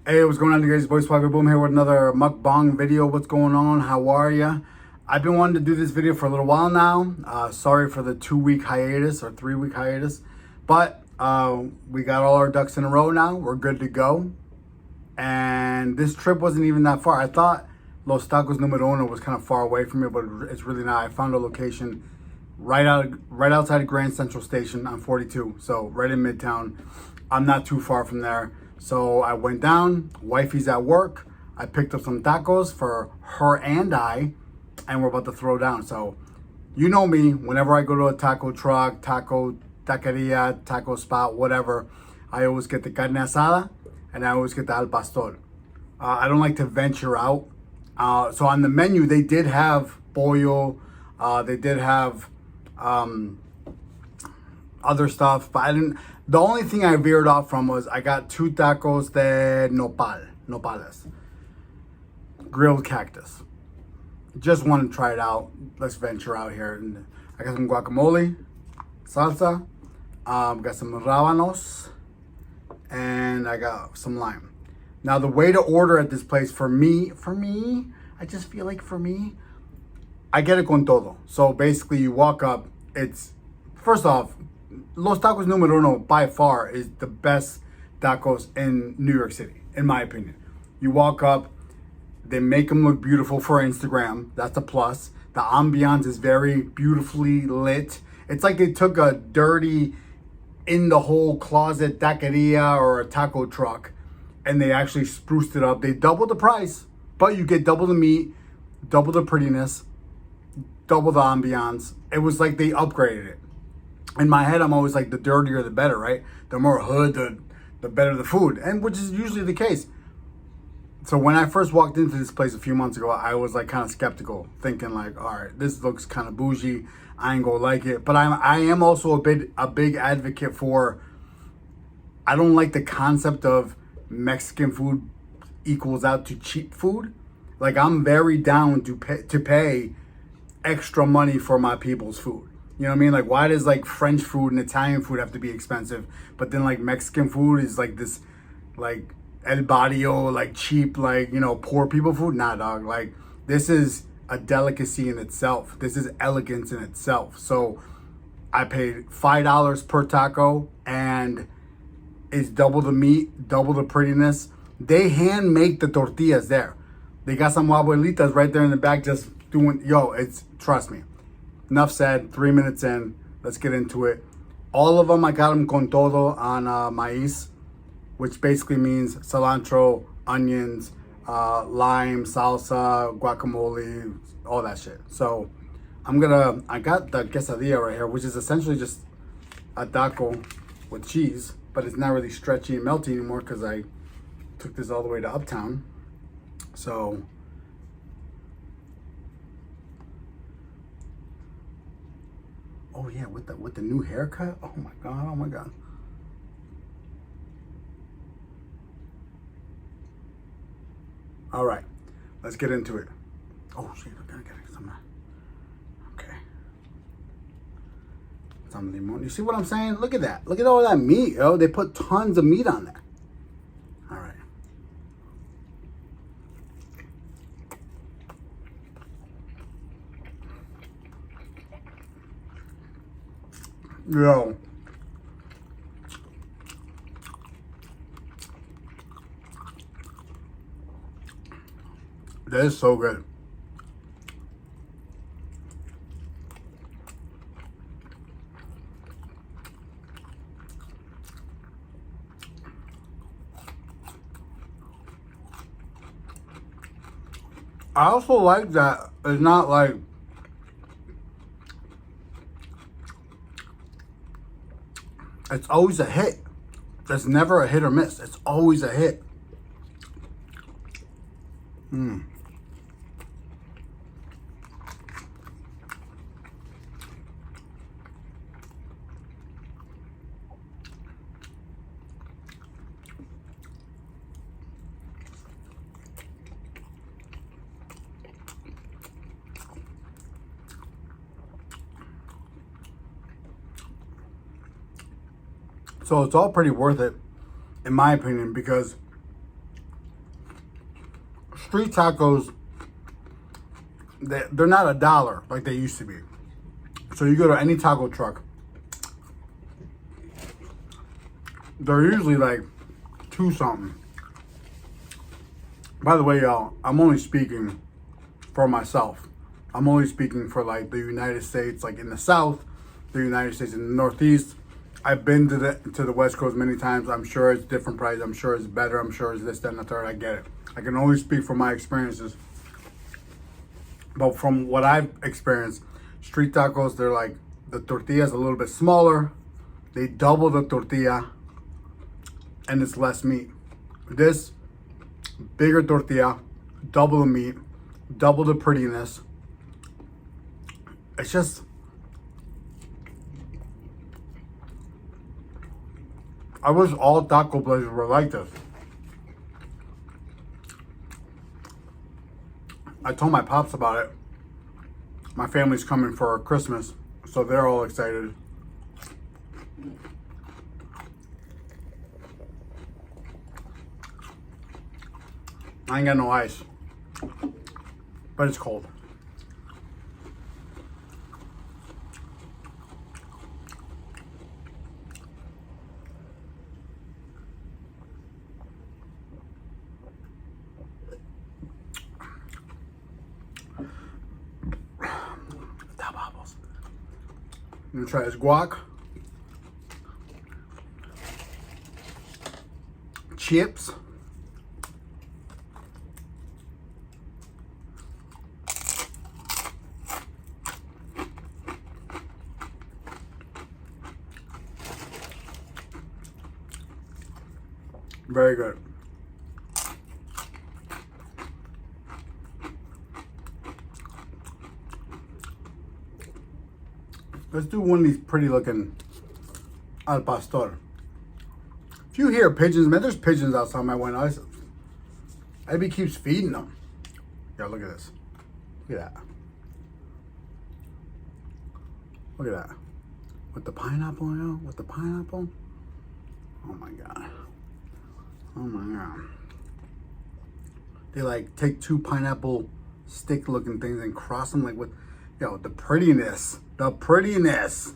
Hey, what's going on, you guys? Boys Swagger Boom here with another mukbang video. What's going on? How are ya? I've been wanting to do this video for a little while now. Sorry for the 2-week hiatus or 3-week hiatus, but we got all our ducks in a row now. We're good to go. And this trip wasn't even that far. I thought Los Tacos Numero Uno was kind of far away from me, but it's really not. I found a location right outside of Grand Central Station on 42, so right in Midtown. I'm not too far from there. So I went down, wifey's at work. I picked up some tacos for her and I, and we're about to throw down. So you know me, whenever I go to a taco truck, taqueria, taco spot, whatever, I always get the carne asada and I always get the al pastor. I don't like to venture out. So on the menu, they did have pollo, they did have other stuff, but I didn't. The only thing I veered off from was I got 2 tacos de nopales, grilled cactus. Just want to try it out. Let's venture out here. And I got some guacamole, salsa, got some rábanos, and I got some lime. Now the way to order at this place for me, I just feel like I get it con todo. So basically you walk up, it's, first off, Los Tacos Numero Uno by far is the best tacos in New York City, in my opinion. You walk up, they make them look beautiful for Instagram. That's a plus. The ambiance is very beautifully lit. It's like they took a dirty, in the hole closet taqueria or a taco truck and they actually spruced it up. They doubled the price, but you get double the meat, double the prettiness, double the ambiance. It was like they upgraded it. In my head, I'm always like, the dirtier the better, right? The more hood, the better the food, and which is usually the case. So when I first walked into this place a few months ago, I was like kind of skeptical, thinking like, all right, this looks kind of bougie. I ain't gonna like it. But I am also a big advocate for, I don't like the concept of Mexican food equals out to cheap food. Like, I'm very down to pay extra money for my people's food. You know what I mean? Like, why does like French food and Italian food have to be expensive, but then like Mexican food is like this, like el barrio, like cheap, like, you know, poor people food? Nah, dog. Like, this is a delicacy in itself. This is elegance in itself. So I paid $5 per taco, and it's double the meat, double the prettiness. They hand make the tortillas there. They got some abuelitas right there in the back just doing, it's, trust me. Enough said, 3 minutes in, let's get into it. All of them, I got them con todo on maíz, which basically means cilantro, onions, lime, salsa, guacamole, all that shit. So I got the quesadilla right here, which is essentially just a taco with cheese, but it's not really stretchy and melty anymore because I took this all the way to Uptown. So oh yeah, with the new haircut. Oh my god, oh my god. All right, let's get into it. Oh shit, I gotta get some. Okay. Some limon. You see what I'm saying? Look at that. Look at all that meat, yo. They put tons of meat on there. All right. Yo. That is so good. I also like that it's not like, it's always a hit. It's never a hit or miss. It's always a hit. So it's all pretty worth it, in my opinion, because street tacos, they're not $1 like they used to be. So you go to any taco truck, they're usually like 2 something. By the way, y'all, I'm only speaking for myself. I'm only speaking for like the United States, like in the South, the United States in the Northeast. I've been to the West Coast many times. I'm sure it's different price. I'm sure it's better. I'm sure it's this, that, and the third. I get it. I can only speak from my experiences. But from what I've experienced, street tacos, they're like, the tortilla is a little bit smaller. They double the tortilla, and it's less meat. This, bigger tortilla, double the meat, double the prettiness. It's just, I wish all taco places were like this. I told my pops about it. My family's coming for Christmas, so they're all excited. I ain't got no ice, but it's cold. I'm gonna try this guac, chips, very good. Let's do one of these pretty looking al pastor. If you hear pigeons, man, there's pigeons outside my window. Abby keeps feeding them. Yeah, look at this. Look at that. Look at that. With the pineapple, yo. With the pineapple. Oh my God. Oh my God. They like take 2 pineapple stick looking things and cross them like with, yo, the prettiness. The prettiness.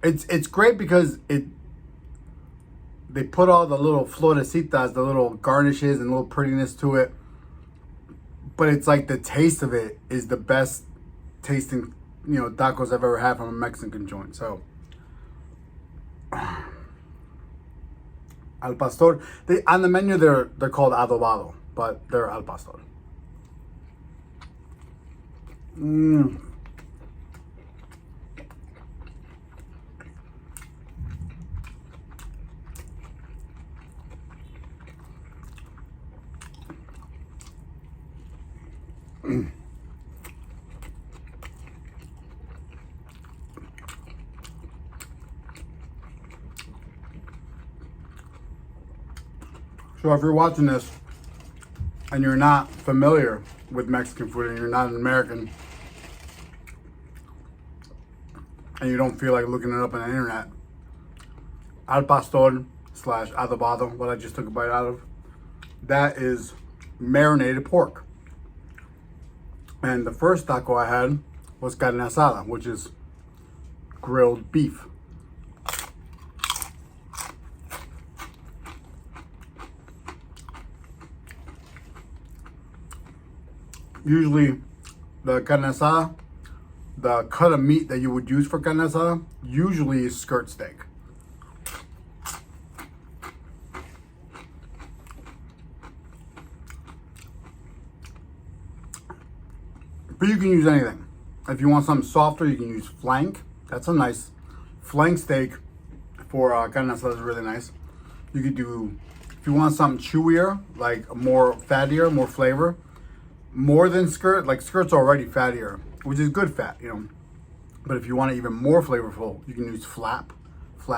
It's great because they put all the little florecitas, the little garnishes and little prettiness to it. But it's like the taste of it is the best tasting, tacos I've ever had from a Mexican joint. So al pastor. On the menu they're called adobado, but they're al pastor. So if you're watching this and you're not familiar with Mexican food and you're not an American and you don't feel like looking it up on the internet, al pastor / adobado, what I just took a bite out of, that is marinated pork. And the first taco I had was carne asada, which is grilled beef. Usually the carne asada, the cut of meat that you would use for carne asada, usually is skirt steak. But you can use anything. If you want something softer, you can use flank. That's a nice flank steak for carne asada is really nice. You could do, if you want something chewier, like more fattier, more flavor, more than skirt, like skirt's already fattier, which is good fat, But if you want it even more flavorful, you can use flap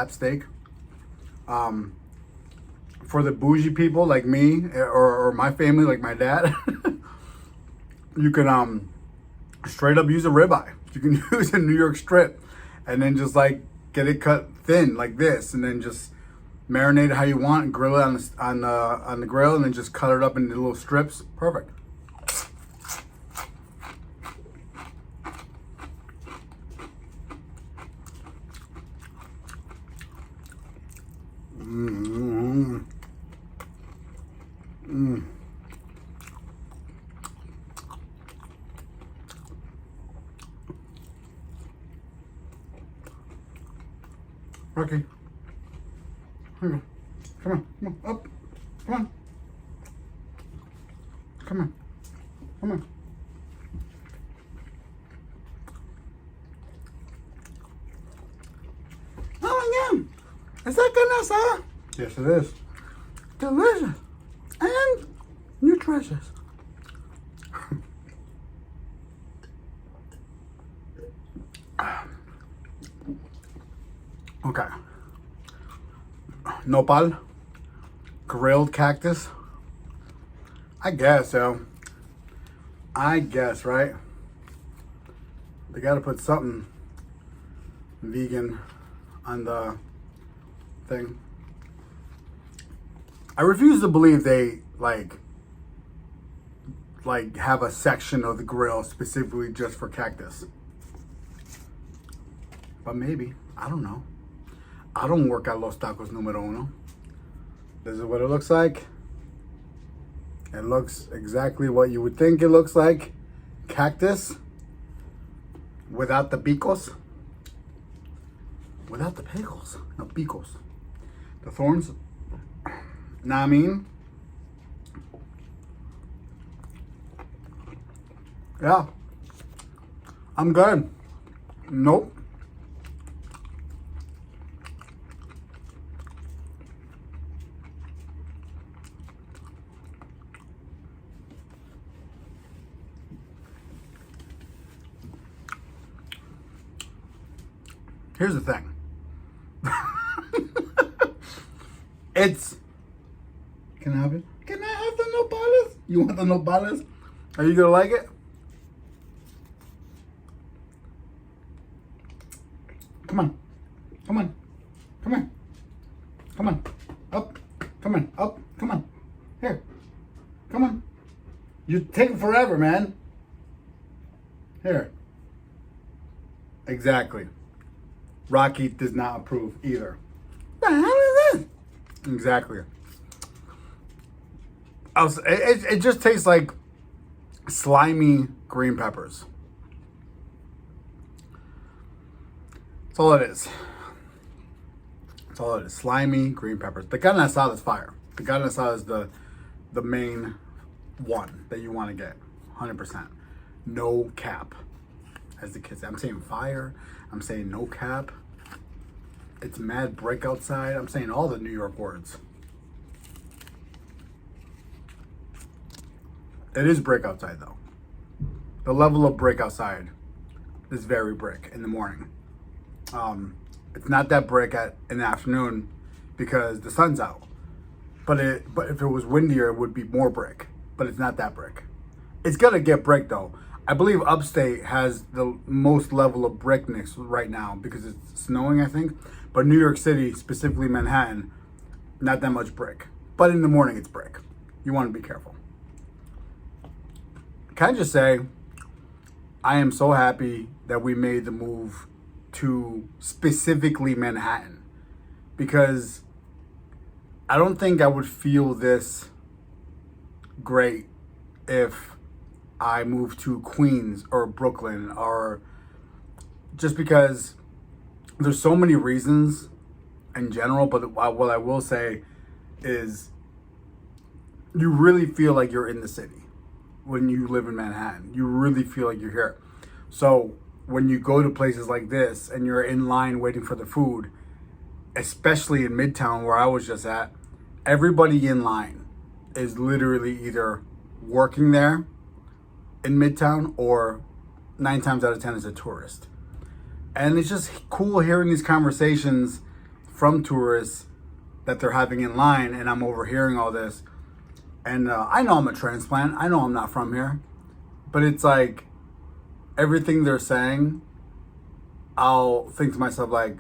steak. For the bougie people like me or my family, like my dad, you can straight up use a ribeye. You can use a New York strip and then just like get it cut thin like this and then just marinate it how you want, and grill it on the grill, and then just cut it up into little strips. Perfect. Mm. Mm. Rocky. Here. Come on. Come on. Up. Come on. Come on. Come on. Oh my God. Is that good, asada? Yes, it is. Delicious. And nutritious. Okay. Nopal. Grilled cactus. I guess, yo. I guess, right? They gotta put something vegan on the thing. I refuse to believe they like have a section of the grill specifically just for cactus. But maybe. I don't know. I don't work at Los Tacos Número Uno. This is what it looks like. It looks exactly what you would think it looks like. Cactus. Without the picos. Without the pickles. No, picos. The thorns. Know what I mean? Yeah. I'm good. Nope. Here's the thing. It's... Can I have it? Can I have the nopales? You want the nopales? Are you gonna like it? Come on. Come on. Come here. Come on. Up. Come on. Up. Come on. Here. Come on. You take forever, man. Here. Exactly. Rocky does not approve either. The hell is this? Exactly. It just tastes like slimy green peppers. That's all it is. That's all it is. Slimy green peppers. The carne asada is fire. The carne asada is the main one that you want to get. 100%. No cap. As the kids say. I'm saying fire. I'm saying no cap. It's mad brick outside. I'm saying all the New York words. It is brick outside though. The level of brick outside is very brick in the morning. It's not that brick in the afternoon because the sun's out. But if it was windier, it would be more brick. But it's not that brick. It's gonna get brick though. I believe upstate has the most level of brickness right now because it's snowing, I think. But New York City, specifically Manhattan, not that much brick. But in the morning, it's brick. You want to be careful. Can I just say, I am so happy that we made the move to specifically Manhattan. Because I don't think I would feel this great if I moved to Queens or Brooklyn, or just because there's so many reasons in general, but what I will say is you really feel like you're in the city when you live in Manhattan. You really feel like you're here. So when you go to places like this and you're in line waiting for the food, especially in Midtown where I was just at, everybody in line is literally either working there in Midtown or 9 times out of 10 is a tourist. And it's just cool hearing these conversations from tourists that they're having in line, and I'm overhearing all this. And I know I'm a transplant. I know I'm not from here. But it's like everything they're saying, I'll think to myself like,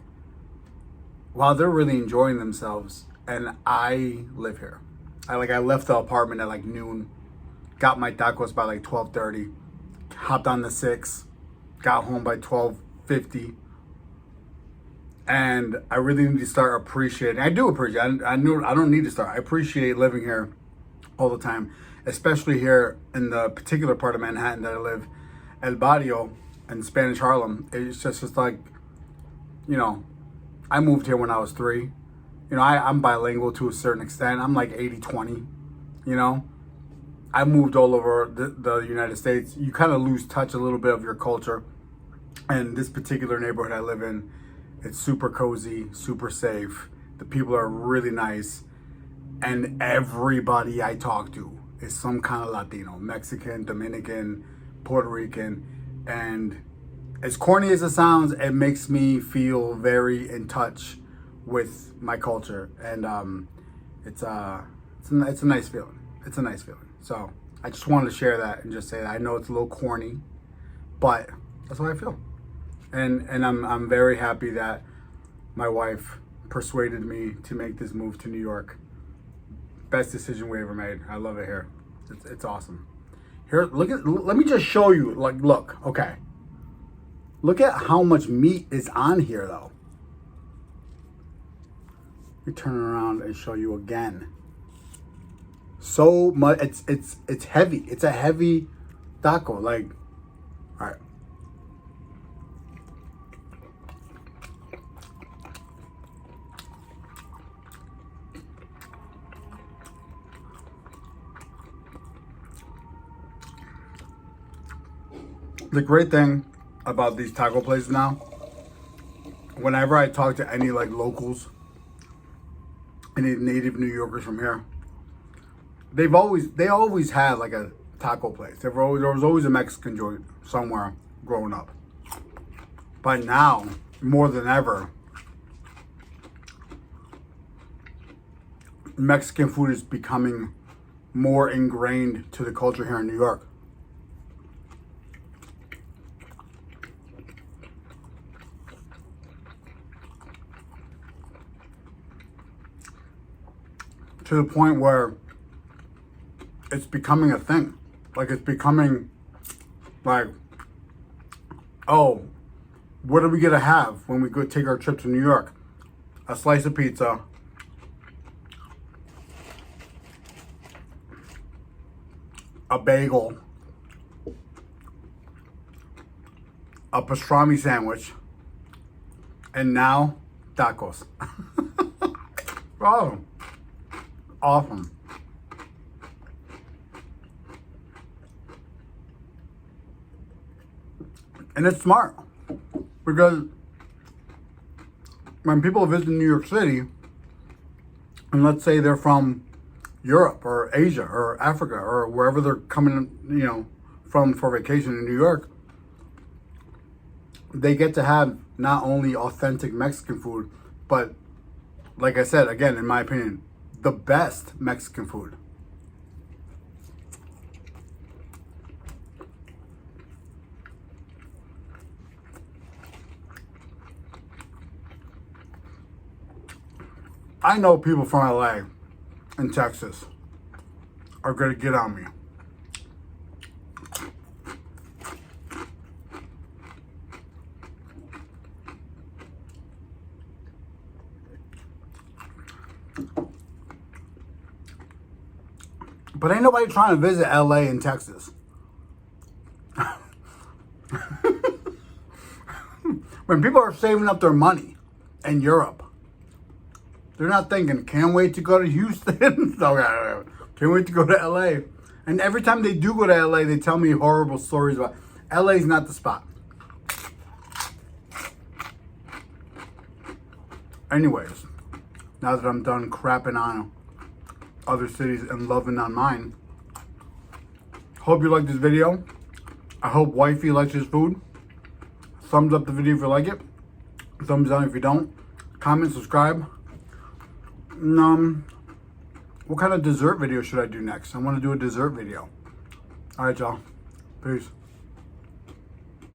wow, they're really enjoying themselves and I live here. I left the apartment at like noon, got my tacos by like 12:30, hopped on the 6, got home by 12:50, and I really need to start appreciating. I do appreciate. I don't need to start. I appreciate living here all the time, especially here in the particular part of Manhattan that I live, El Barrio in Spanish Harlem. It's just like, you know, I moved here when I was 3. You know, I'm bilingual to a certain extent. I'm like 80-20, you know. I moved all over the United States. You kind of lose touch a little bit of your culture. And this particular neighborhood I live in, it's super cozy, super safe. The people are really nice. And everybody I talk to is some kind of Latino, Mexican, Dominican, Puerto Rican. And as corny as it sounds, it makes me feel very in touch with my culture, and it's a nice feeling. It's a nice feeling. So I just wanted to share that and just say that I know it's a little corny, but that's how I feel, and I'm very happy that my wife persuaded me to make this move to New York. Best decision we ever made. I love it here. It's awesome. Here, let me just show you. Look, okay. Look at how much meat is on here, though. Let me turn it around and show you again. So much. It's heavy. It's a heavy taco. Like, all right. The great thing about these taco places now, whenever I talk to any like locals, any native New Yorkers from here, they always had like a taco place. There was always a Mexican joint somewhere growing up. But now, more than ever, Mexican food is becoming more ingrained to the culture here in New York. To the point where it's becoming a thing. Like, it's becoming like, oh, what are we gonna have when we go take our trip to New York? A slice of pizza, a bagel, a pastrami sandwich, and now tacos. Oh, awesome. And it's smart, because when people visit New York City, and let's say they're from Europe or Asia or Africa or wherever they're coming, you know, from for vacation in New York, they get to have not only authentic Mexican food, but like I said, again, in my opinion, the best Mexican food. I know people from LA and Texas are gonna get on me. But ain't nobody trying to visit LA and Texas. When people are saving up their money in Europe, they're not thinking, can't wait to go to Houston. No, can't wait to go to LA. And every time they do go to LA, they tell me horrible stories about LA's not the spot. Anyways, now that I'm done crapping on other cities and loving on mine, hope you like this video. I hope wifey likes this food. Thumbs up the video if you like it. Thumbs down if you don't. Comment, subscribe. What kind of dessert video should I do next? I want to do a dessert video. All right, y'all. Peace.